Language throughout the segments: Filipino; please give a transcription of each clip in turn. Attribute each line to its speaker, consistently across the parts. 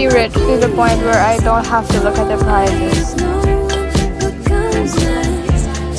Speaker 1: be rich to the point where I don't have to look at the prices.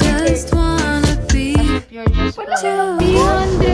Speaker 2: Just wanna be
Speaker 1: You're just
Speaker 2: with you. Just wanna be.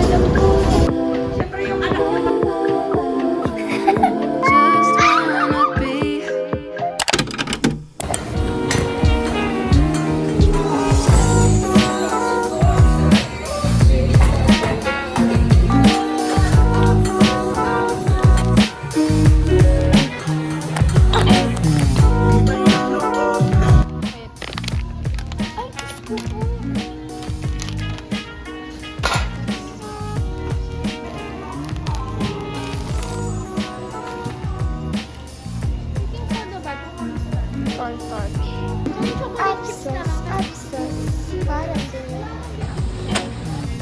Speaker 1: Cornstarch.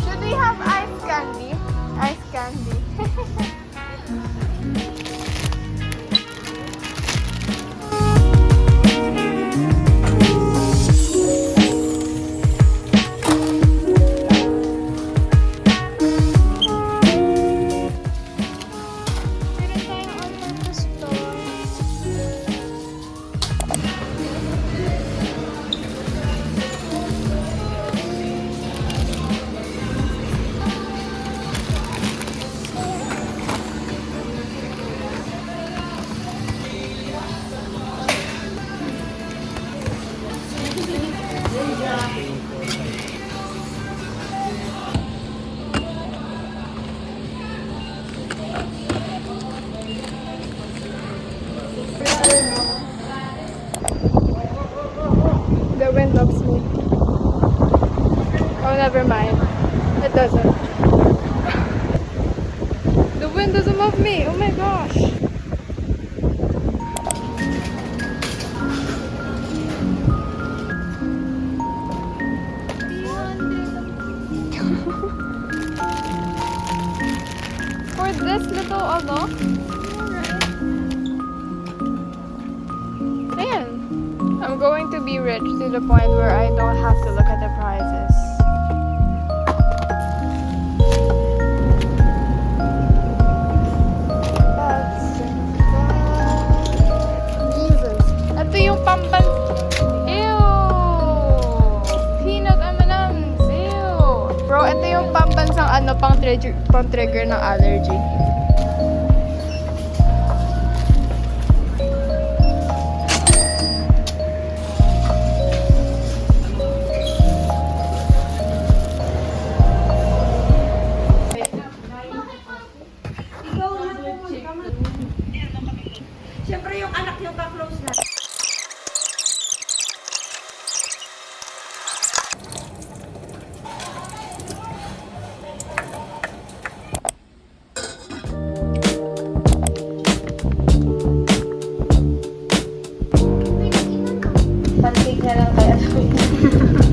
Speaker 1: Should we have ice candy? Ice candy. The wind loves me. Oh, never mind. It doesn't. The wind doesn't love me. Oh my gosh. For this little ano? Ayan. I'm going to be rich to the point where I don't have to look at the prices. Jesus. Ito yung pamban... Ew! Peanut M&M's. Ew! Bro, ito yung pambansang ano, pang-trigger ng allergy.
Speaker 3: Siyempre yung anak yung ka-close na. Pancake na lang kaya.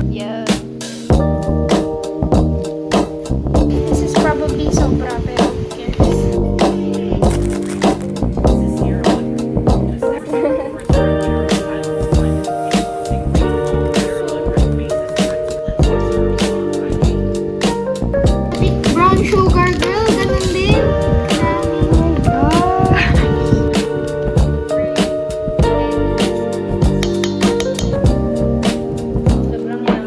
Speaker 1: Yeah.
Speaker 4: This is probably sobra, pero who cares? I think brown sugar, girl, ganun din.
Speaker 3: Sobrang yummy.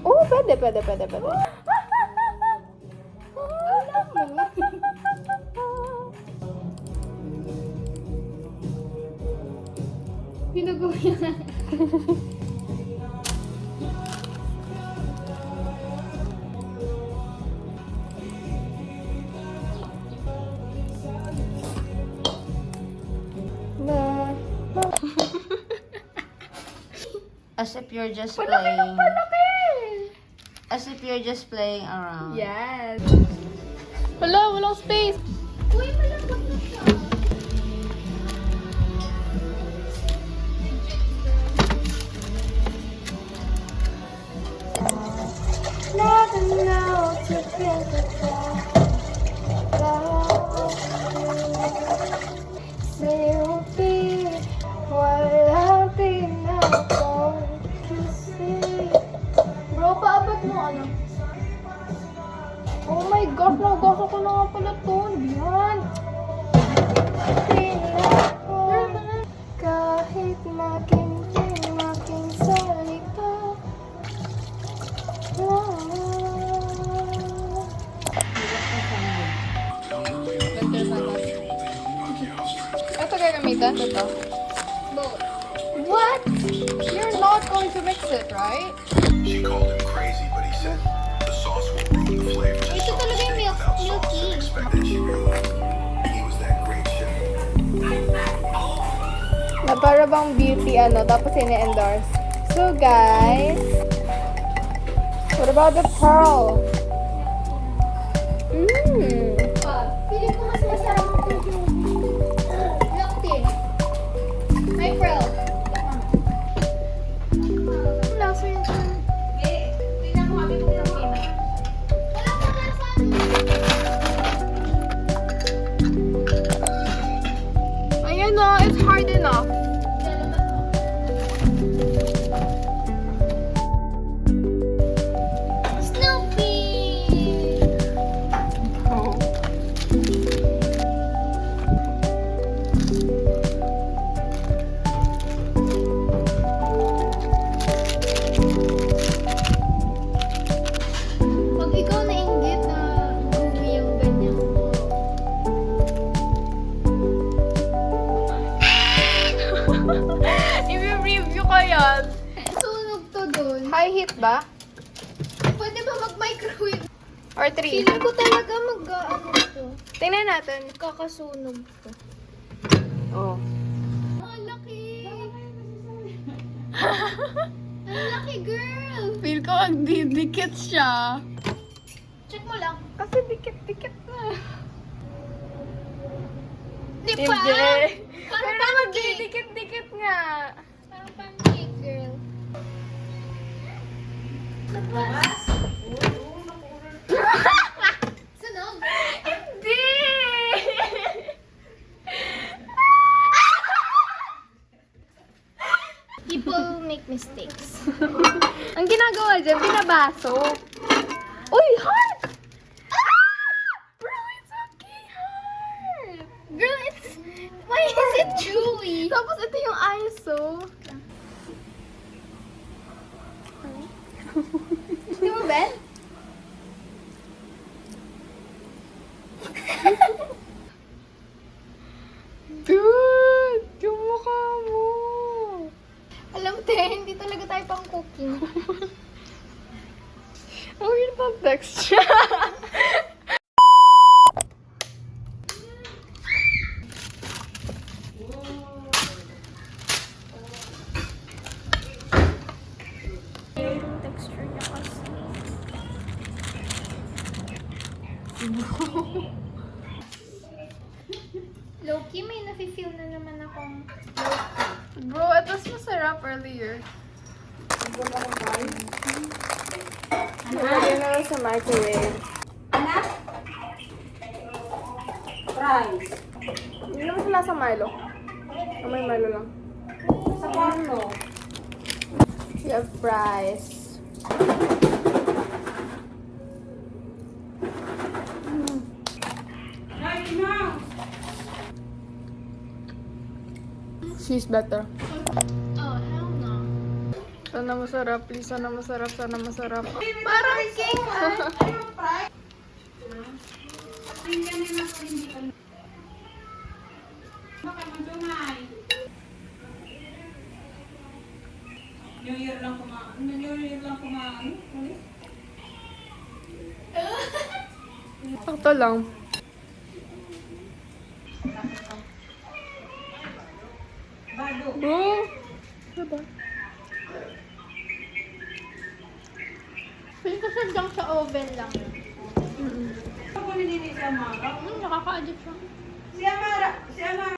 Speaker 1: Oh, pwede.
Speaker 4: Pinugo niya.
Speaker 5: As if you're just playing. As if you're just playing around.
Speaker 1: Yes. Wala, walang space.
Speaker 4: Uy, malambot na siya.
Speaker 1: Never know to think about silbi, wala pinapong kasi. Bro, paabot mo ano? Oh my gosh, nagasa ko na nga pala to. Yan. Kahit maging salita. Ito gagamitan? Ito?
Speaker 4: Both.
Speaker 1: What? You're not going to mix it, right?
Speaker 6: She called him crazy, but he said the sauce will ruin the flavor.
Speaker 4: Ito talaga yung
Speaker 6: Without sauce,
Speaker 4: milky.
Speaker 6: and expected she realized he was that great chef.
Speaker 1: Na para bang beauty tapos ini-endorse. So guys, what about the pearl?
Speaker 4: Feeling ko mas masarap ito. Milk tea. Hi, Pearl.
Speaker 1: Lasa yun.
Speaker 3: Tingnan mo kami kung yung game.
Speaker 4: Wala pa nga sa
Speaker 1: Ayan na, it's hard enough.
Speaker 4: Snoopy! Pag ikaw nainggit na gooey yung ganyan mo.
Speaker 1: I-review ko yan.
Speaker 4: Sunog to dun.
Speaker 1: High heat ba?
Speaker 4: Pwede ba mag-microwave?
Speaker 1: Or 3?
Speaker 4: Feeling ko talaga mag-ano to.
Speaker 1: Tingnan natin.
Speaker 4: Kakasunog to.
Speaker 1: Oh.
Speaker 4: Ang laki! Ang laki, girl!
Speaker 1: Feel ko magdidikit siya.
Speaker 4: Check mo lang.
Speaker 1: Kasi dikit-dikit na.
Speaker 4: Di pa?
Speaker 1: Hindi.
Speaker 4: Parang
Speaker 1: Pero
Speaker 4: pancake.
Speaker 1: magdidikit-dikit nga.
Speaker 4: Parang pancake, girl. Sunog?
Speaker 1: Hindi!
Speaker 4: People make mistakes.
Speaker 1: Ang ginagawa dyan, binabaso. Uy, heart! Bro, it's okay, heart!
Speaker 4: Girl, it's... Why is it chewy?
Speaker 1: Tapos ito yung ISO.
Speaker 4: Di mo, Ben?
Speaker 1: Dude! Yung mukha mo!
Speaker 4: Alam te, hindi talaga tayo pang cooking.
Speaker 1: Ang weird ng texture.
Speaker 4: Yung texture niya kasi. Low-key, may nafe-feel na naman akong
Speaker 1: Bro, it was masarap earlier. Lagyan na lang sa microwave.
Speaker 3: Fries.
Speaker 1: Hindi naman sila sa Milo. May Milo lang.
Speaker 3: Sa kwarto.
Speaker 1: We have fries.
Speaker 3: Right now.
Speaker 1: She's better.
Speaker 4: oh, hell no.
Speaker 1: Sana masarap, please. Sana masarap, sana masarap.
Speaker 4: Parang cake ah.
Speaker 3: Tingnan nila pa rin dito. Baka madumay. New Year lang kumain. New Year lang kumain. Ulit.
Speaker 1: Sakto lang.
Speaker 3: Bado.
Speaker 1: Bro! Diba?
Speaker 4: Feel ko sadyang sa oven lang.
Speaker 3: Ako nilini si Amara.
Speaker 4: Nakaka-addict siya.
Speaker 3: Si Amara